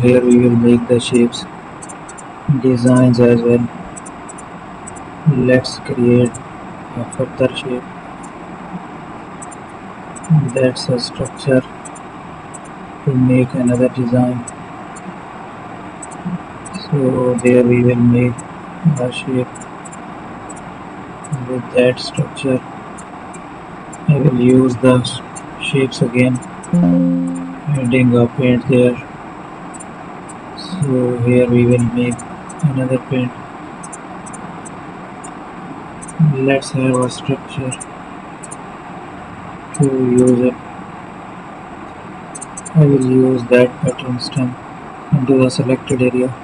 here we will make the shapes designs as well. Let's create a further shape. That's a structure to make another design. So there we will make a shape with that structure. I will use the shapes again, adding a paint there. So here we will make another paint. Let's have a structure to use it. I will use that pattern stem into the selected area.